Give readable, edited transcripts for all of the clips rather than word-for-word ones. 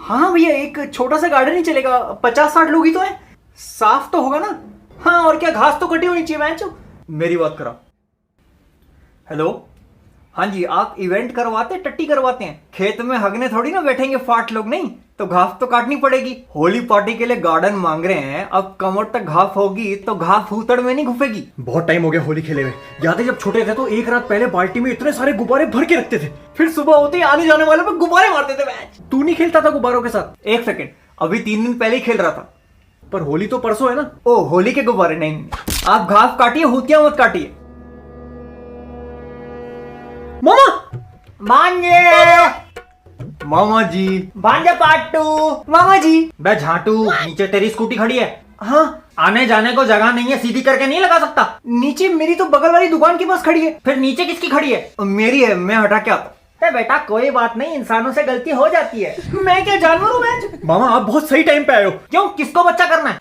हाँ भैया, एक छोटा सा गार्डन ही चलेगा, 50-60 लोग ही तो है, साफ तो होगा ना? हाँ और क्या, घास तो कटी होनी चाहिए मैच। मेरी बात करा। हेलो, हाँ जी, आप इवेंट करवाते टट्टी करवाते हैं? खेत में हगने थोड़ी ना बैठेंगे फाट लोग, नहीं तो घास तो काटनी पड़ेगी। होली पार्टी के लिए गार्डन मांग रहे हैं, अब कमर तक घास होगी तो घास फूतड़ में नहीं घुसेगी। बहुत टाइम हो गया होली खेले हुए। याद है जब छोटे थे तो एक रात पहले बाल्टी में इतने सारे गुब्बारे भर के रखते थे, फिर सुबह होते ही आने जाने वाले पे गुब्बारे मारते थे। मैच तू नहीं खेलता था गुब्बारों के साथ? एक सेकेंड, अभी 3 दिन पहले ही खेल रहा था। पर होली तो परसों है ना। ओ होली के गुब्बारे नहीं, आप घास काटिए, हुतिया मत काटिए। मामा मामा जी, भांजे पाटू। मामा जी, बे झाटू, नीचे तेरी स्कूटी खड़ी है। हाँ, आने जाने को जगह नहीं है, सीधी करके नहीं लगा सकता। नीचे मेरी तो बगल वाली दुकान के पास खड़ी है। फिर नीचे किसकी खड़ी है? मेरी है, मैं हटा के आता। बेटा कोई बात नहीं, इंसानों से गलती हो जाती है। मैं क्या जानवर हूँ मैं? मामा आप बहुत सही टाइम पे आए हो। क्यों, किसको बच्चा करना है?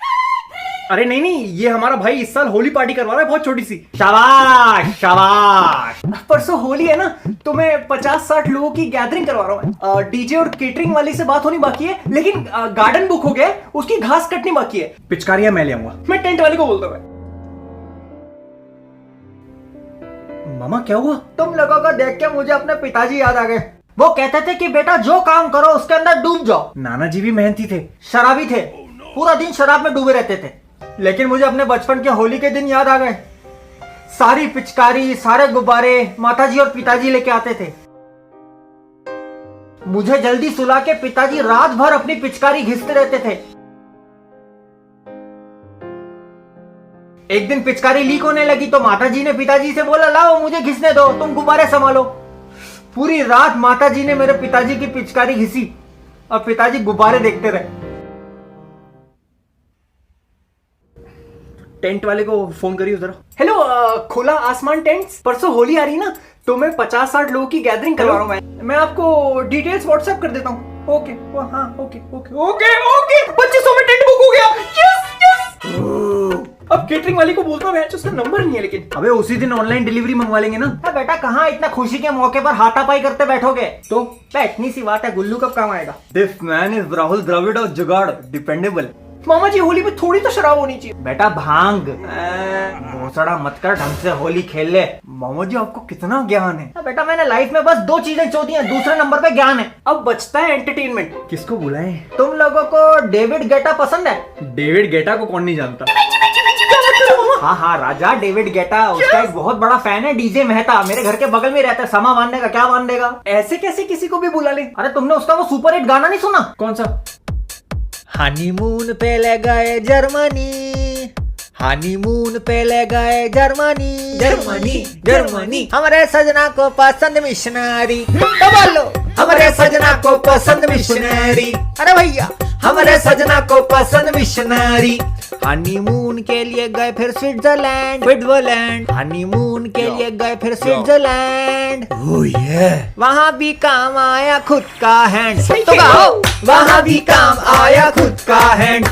अरे नहीं, ये हमारा भाई इस साल होली पार्टी करवा रहा है, बहुत छोटी सी। शाबाश शाबाश। परसों होली है ना, तो मैं 50-60 लोगों की गैदरिंग करवा रहा हूँ। डीजे और केटरिंग वाली से बात होनी बाकी है, लेकिन गार्डन बुक हो गया, उसकी घास कटनी बाकी है। पिचकारियां मैं ले आऊंगा। मैं टेंट वाले को बोलता हूँ। मामा क्या हुआ? तुम लोगों को देख के मुझे अपने पिताजी याद आ गए। वो कहते थे कि बेटा जो काम करो उसके अंदर डूब जाओ। नाना जी भी मेहनती थे, शराबी थे, पूरा दिन शराब में डूबे रहते थे। लेकिन मुझे अपने बचपन के होली के दिन याद आ गए। सारी पिचकारी, सारे गुब्बारे माताजी और पिताजी लेके आते थे। मुझे जल्दी सुला के पिताजी रात भर अपनी पिचकारी घिसते रहते थे। एक दिन पिचकारी लीक होने लगी तो माताजी ने पिताजी से बोला, लाओ मुझे घिसने दो, तुम गुब्बारे संभालो। पूरी रात माताजी ने मेरे पिताजी की पिचकारी घिसी और पिताजी गुब्बारे देखते रहे। टेंट वाले को फोन करिए जरा। हेलो, खुला आसमान टेंट्स, परसों होली आ रही है ना, तो मैं 50-60 लोगों की गैदरिंग करवा रहा हूँ। मैं आपको डिटेल्स व्हाट्सएप कर देता हूँ। ओके, हाँ ओके ओके ओके ओके। 2500 में टेंट बुक हो गया। Yes yes. अब केटरिंग वाली को बोलता हूँ, उसका नंबर नहीं है, लेकिन अबे उसी दिन ऑनलाइन डिलीवरी मंगवा लेंगे ना। बेटा कहाँ इतना खुशी के मौके पर हाथापाई करते बैठोगे? तो इतनी सी बात है, गुल्लू कब काम आएगा? This man is Rahul Dravid और जुगाड़, डिपेंडेबल। मामा जी होली पे थोड़ी तो शराब होनी चाहिए। बेटा भांग भोसड़ा मत कर, ढंग से होली खेल ले। मामा जी आपको कितना ज्ञान है। बेटा मैंने लाइफ में बस 2 चीजें चोदी हैं, दूसरे नंबर पे ज्ञान है। अब बचता है एंटरटेनमेंट। किसको बुलाएं? तुम लोगों को डेविड गेटा पसंद है? डेविड गेटा को कौन नहीं जानता? हाँ, राजा डेविड गेटा, उसका एक बहुत बड़ा फैन है डीजे मेहता, मेरे घर के बगल में रहता है। समा बांधने का क्या बांध देगा? ऐसे कैसे किसी को भी बुला ले? अरे तुमने उसका वो सुपर हिट गाना नहीं सुना? कौन सा? हनीमून पे ले गए जर्मनी, हनीमून पे ले गए जर्मनी, जर्मनी जर्मनी। हमारे सजना को पसंद मिशनरी, बोलो हमारे सजना को पसंद मिशनरी। अरे भैया हमारे सजना को पसंद मिशनरी। हनीमून के लिए गए फिर स्विट्जरलैंड, हनीमून के लिए गए फिर स्विट्जरलैंड। वहाँ भी काम आया खुद का हैंड। तो गाओ, वहाँ भी काम आया खुद का हैंड।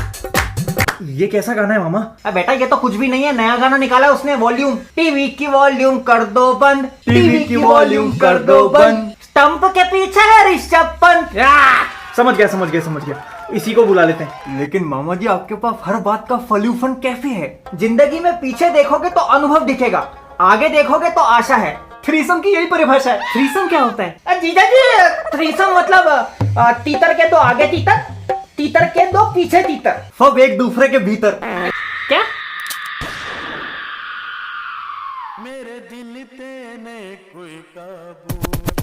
ये कैसा गाना है मामा? बेटा ये तो कुछ भी नहीं है, नया गाना निकाला उसने। वॉल्यूम, टीवी की वॉल्यूम कर दो बंद, टीवी की वॉल्यूम कर दो बंद। स्टंप के पीछे है ऋषभ पंत। समझ गया, इसी को बुला लेते हैं। लेकिन मामा जी आपके पास हर बात का सॉल्यूशन कैसे है? जिंदगी में पीछे देखोगे तो अनुभव दिखेगा, आगे देखोगे तो आशा है। थ्रीसम की यही परिभाषा है। थ्रीसम क्या होता है? जीजा जी, थ्रीसम मतलब तीतर के 2 आगे तीतर, तीतर के 2 पीछे तीतर, सब एक दूसरे के भीतर। क्या? मेरे दिल पे ने कोई काबू